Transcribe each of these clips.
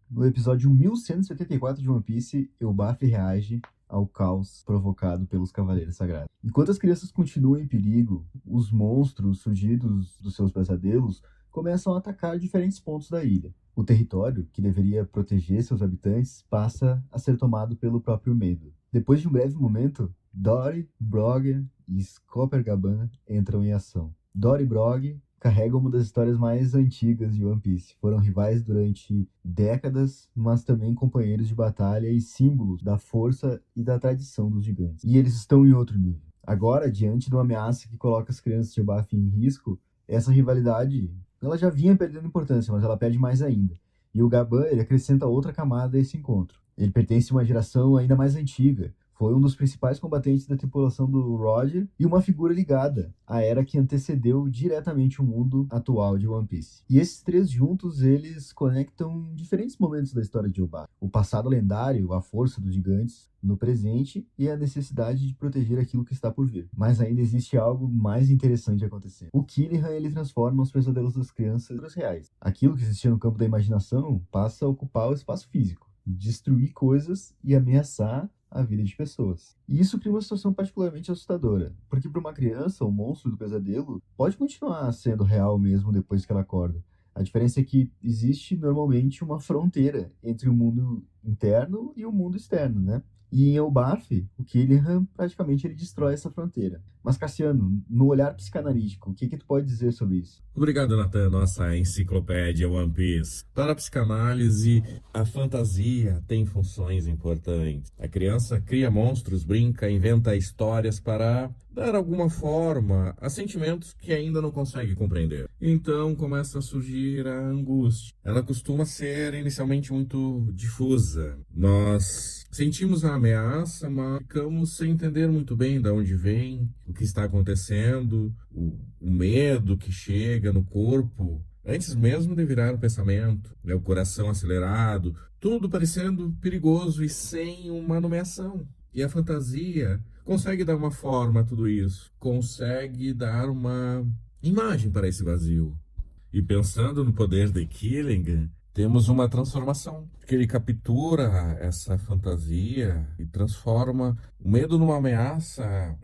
No episódio 1174 de One Piece, Elbaf reage ao caos provocado pelos Cavaleiros Sagrados. Enquanto as crianças continuam em perigo, os monstros surgidos dos seus pesadelos começam a atacar diferentes pontos da ilha. O território, que deveria proteger seus habitantes, passa a ser tomado pelo próprio medo. Depois de um breve momento, Dory, Brogger e Skoppergaban entram em ação. Dory e Brog carregam uma das histórias mais antigas de One Piece. Foram rivais durante décadas, mas também companheiros de batalha e símbolos da força e da tradição dos gigantes. E eles estão em outro nível. Agora, diante de uma ameaça que coloca as crianças de Elbaf em risco, essa rivalidade ela já vinha perdendo importância, mas ela perde mais ainda. E o Gaban, ele acrescenta outra camada a esse encontro. Ele pertence a uma geração ainda mais antiga. Foi um dos principais combatentes da tripulação do Roger e uma figura ligada à era que antecedeu diretamente o mundo atual de One Piece. E esses três juntos, eles conectam diferentes momentos da história de Elbaf. O passado lendário, a força dos gigantes no presente e a necessidade de proteger aquilo que está por vir. Mas ainda existe algo mais interessante acontecendo. O Killian, ele transforma os pesadelos das crianças em reais. Aquilo que existia no campo da imaginação passa a ocupar o espaço físico, destruir coisas e ameaçar a vida de pessoas. E isso cria uma situação particularmente assustadora, porque para uma criança, o monstro do pesadelo pode continuar sendo real mesmo depois que ela acorda. A diferença é que existe normalmente uma fronteira entre o mundo interno e o mundo externo, né? E em Elbaf, o Killian praticamente ele destrói essa fronteira. Mas Cassiano, no olhar psicanalítico, o que tu pode dizer sobre isso? Obrigado, Nathan, nossa enciclopédia One Piece. Para a psicanálise, a fantasia tem funções importantes. A criança cria monstros, brinca, inventa histórias para dar alguma forma a sentimentos que ainda não consegue compreender. Então começa a surgir a angústia. Ela costuma ser inicialmente muito difusa. Nós sentimos a ameaça, mas ficamos sem entender muito bem de onde vem, o que está acontecendo, o medo que chega no corpo, antes mesmo de virar o pensamento, né? O coração acelerado, tudo parecendo perigoso e sem uma nomeação. E a fantasia consegue dar uma forma a tudo isso, consegue dar uma imagem para esse vazio. E pensando no poder de Killian, temos uma transformação, porque ele captura essa fantasia e transforma o medo numa ameaça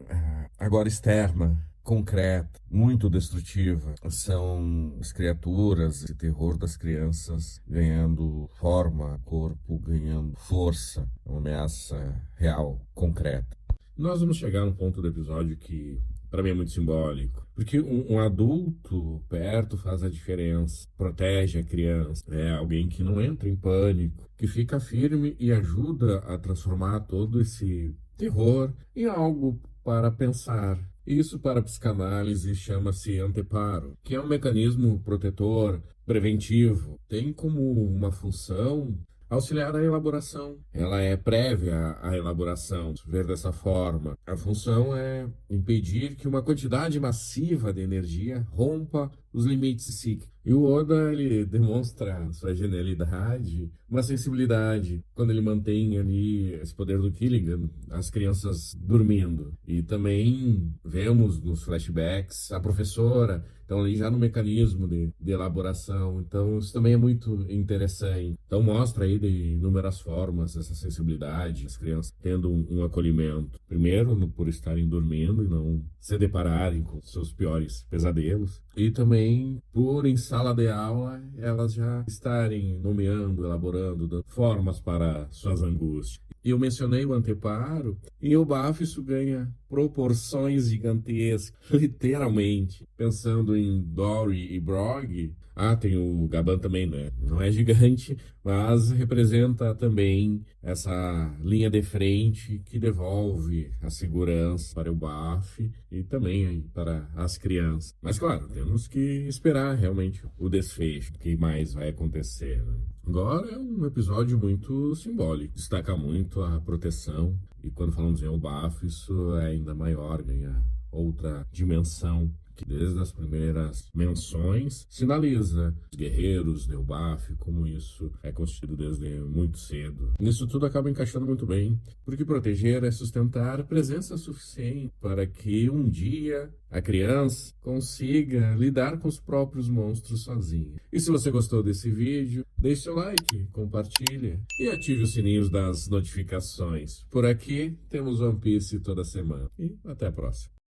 agora externa, concreta, muito destrutiva. São as criaturas, esse terror das crianças ganhando forma, corpo ganhando força, uma ameaça real, concreta. Nós vamos chegar num ponto do episódio que para mim é muito simbólico, porque um adulto perto faz a diferença, protege a criança, é alguém que não entra em pânico, que fica firme e ajuda a transformar todo esse terror em algo para pensar. Isso para a psicanálise chama-se anteparo, que é um mecanismo protetor, preventivo, tem como uma função auxiliar a elaboração. Ela é prévia à elaboração, ver dessa forma. A função é impedir que uma quantidade massiva de energia rompa os limites psíquicos. E o Oda, ele demonstra sua genialidade, uma sensibilidade, quando ele mantém ali esse poder do Killian, as crianças dormindo. E também vemos nos flashbacks a professora, então ali já no mecanismo de elaboração. Então isso também é muito interessante. Então mostra aí de inúmeras formas essa sensibilidade, as crianças tendo um acolhimento. Primeiro, por estarem dormindo e não se depararem com seus piores pesadelos. E também por em sala de aula elas já estarem nomeando, elaborando, dando formas para suas angústias. E eu mencionei o anteparo, e o Bafo isso ganha proporções gigantescas, literalmente. Pensando em Dory e Brog, tem o Gaban também, né? Não é gigante, mas representa também essa linha de frente que devolve a segurança para o Baf e também para as crianças. Mas claro, temos que esperar realmente o desfecho, o que mais vai acontecer, né? Agora é um episódio muito simbólico, destaca muito a proteção, e quando falamos em Elbaf, isso é ainda maior, ganha outra dimensão. que desde as primeiras menções sinaliza os guerreiros, Neubaf, como isso é constituído desde muito cedo. Nisso tudo acaba encaixando muito bem, porque proteger é sustentar presença suficiente para que um dia a criança consiga lidar com os próprios monstros sozinha. E se você gostou desse vídeo, deixe seu like, compartilhe e ative os sininhos das notificações. Por aqui temos One Piece toda semana. E até a próxima.